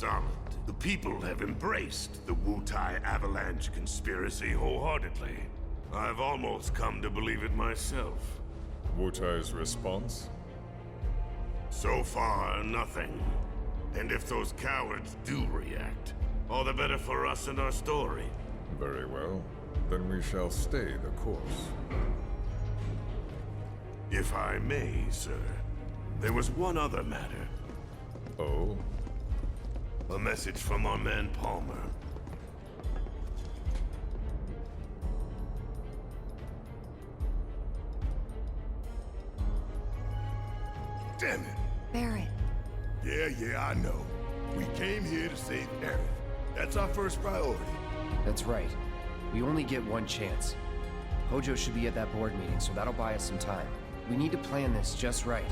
solid. The people have embraced the Wutai Avalanche conspiracy wholeheartedly. I've almost come to believe it myself. Wutai's response? So far, nothing. And if those cowards do react, all the better for us and our story. Very well. Then we shall stay the course. If I may, sir, there was one other matter. Oh? A message from our man Palmer. Damn it! Barrett. Yeah, I know. We came here to save Aerith. That's our first priority. That's right. We only get one chance. Hojo should be at that board meeting, so that'll buy us some time. We need to plan this just right.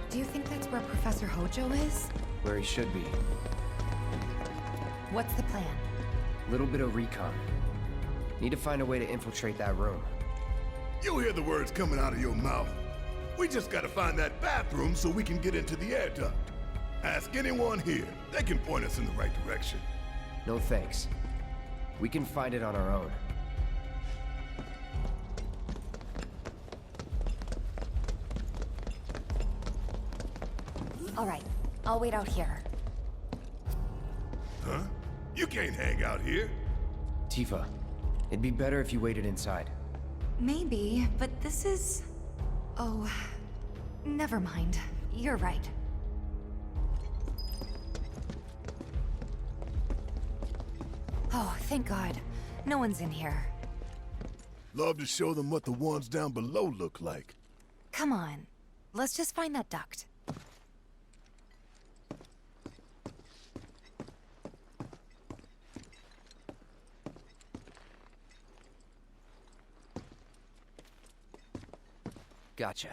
Do you think that's where Professor Hojo is? Where he should be. What's the plan? Little bit of recon. Need to find a way to infiltrate that room. You hear the words coming out of your mouth. We just gotta find that bathroom so we can get into the air duct. Ask anyone here. They can point us in the right direction. No thanks. We can find it on our own. All right, I'll wait out here. Huh? You can't hang out here. Tifa, it'd be better if you waited inside. Maybe, but this is... Oh, never mind. You're right. Oh, thank God. No one's in here. Love to show them what the ones down below look like. Come on. Let's just find that duct. Gotcha.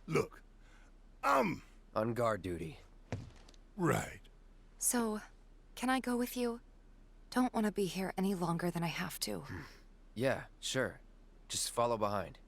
Look, On guard duty. right. So, can I go with you? Don't want to be here any longer than I have to. Yeah, sure. Just follow behind.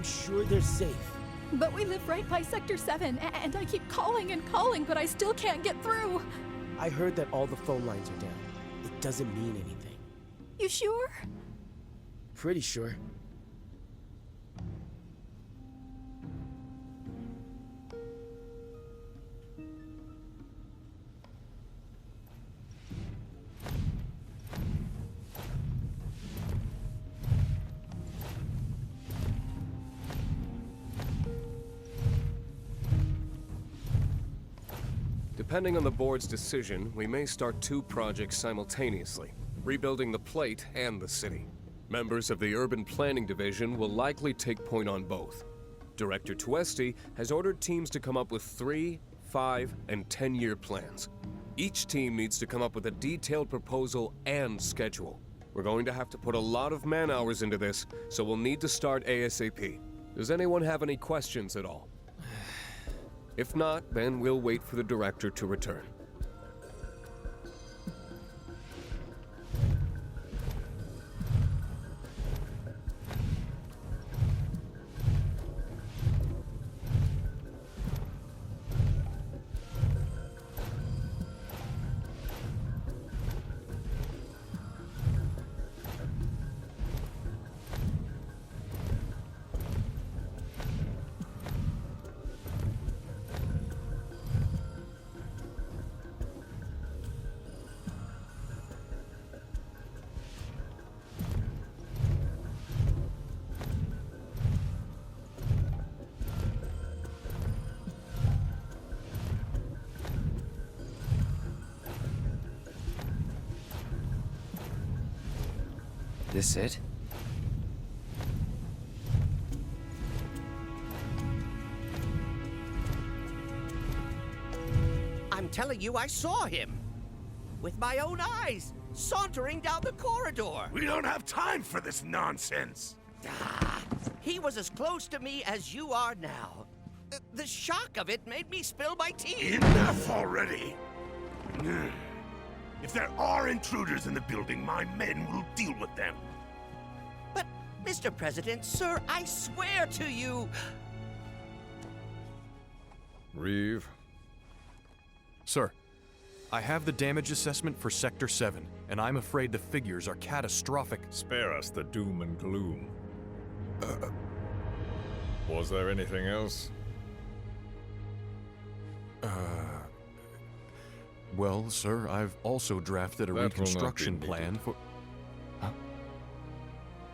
I'm sure they're safe. But we live right by Sector 7, and I keep calling and calling, but I still can't get through. I heard that all the phone lines are down. It doesn't mean anything. You sure? Pretty sure. Depending on the board's decision, we may start 2 projects simultaneously, rebuilding the plate and the city. Members of the Urban Planning Division will likely take point on both. Director Tuesti has ordered teams to come up with 3, 5, and 10-year plans. Each team needs to come up with a detailed proposal and schedule. We're going to have to put a lot of man-hours into this, so we'll need to start ASAP. Does anyone have any questions at all? If not, then we'll wait for the director to return. This it? I'm telling you, I saw him. With my own eyes, sauntering down the corridor. We don't have time for this nonsense. He was as close to me as you are now. The shock of it made me spill my tea. Enough already. If there are intruders in the building, my men will deal with them. But, Mr. President, sir, I swear to you... Reeve, Sir, I have the damage assessment for Sector 7, and I'm afraid the figures are catastrophic. spare us the doom and gloom. Was there anything else? Well, sir, I've also drafted a That will not be reconstruction needed. plan for...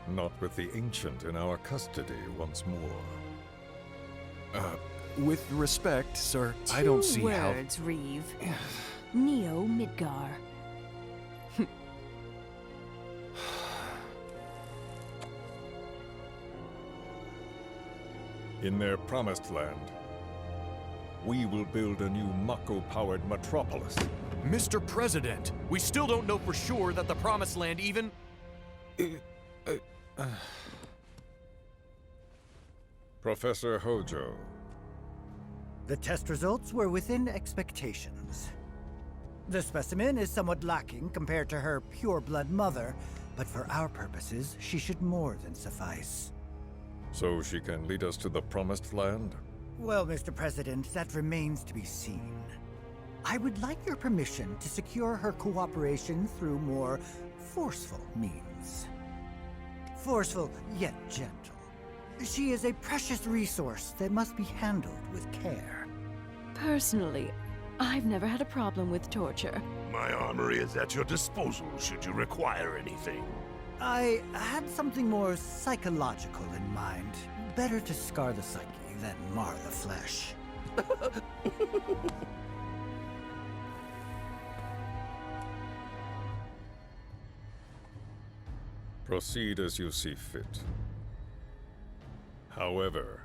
Not with the Ancient in our custody once more. With respect, sir, I don't see Two how... words, Reeve. Neo Midgar. In their promised land, we will build a new Mako-powered metropolis. Mr. President, we still don't know for sure that the Promised Land even... Professor Hojo, The test results were within expectations. The specimen is somewhat lacking compared to her pure-blood mother, but for our purposes, she should more than suffice. so she can lead us to the Promised Land? Well, Mr. President, that remains to be seen. I would like your permission to secure her cooperation through more forceful means. Forceful, yet gentle. She is a precious resource that must be handled with care. Personally, I've never had a problem with torture. My armory is at your disposal should you require anything. I had something more psychological in mind. Better to scar the psyche than mar the flesh. Proceed as you see fit. However,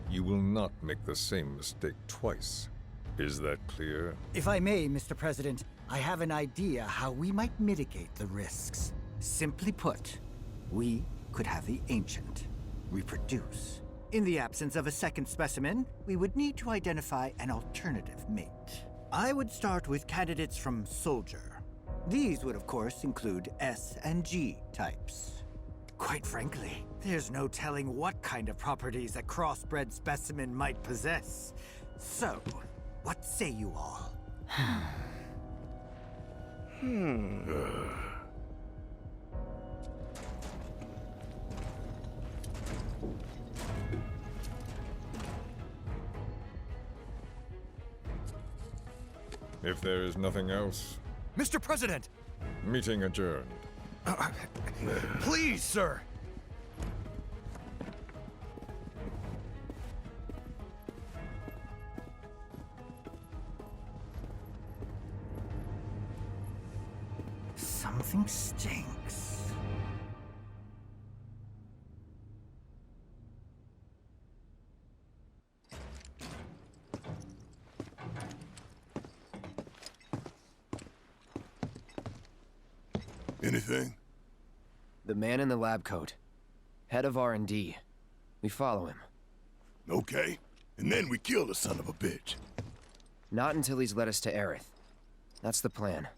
you will not make the same mistake twice. Is that clear? If I may, Mr. President, I have an idea how we might mitigate the risks. Simply put, we could have the Ancient reproduce. In the absence of a second specimen, we would need to identify an alternative mate. I would start with candidates from Soldier. These would, of course, include S and G types. Quite frankly, There's no telling what kind of properties a crossbred specimen might possess. So, what say you all? If there is nothing else, Mr. President! meeting adjourned. Please, sir! Something stinks. Anything? The man in the lab coat. Head of R&D. We follow him. Okay. And then we kill the son of a bitch. Not until he's led us to Aerith. That's the plan.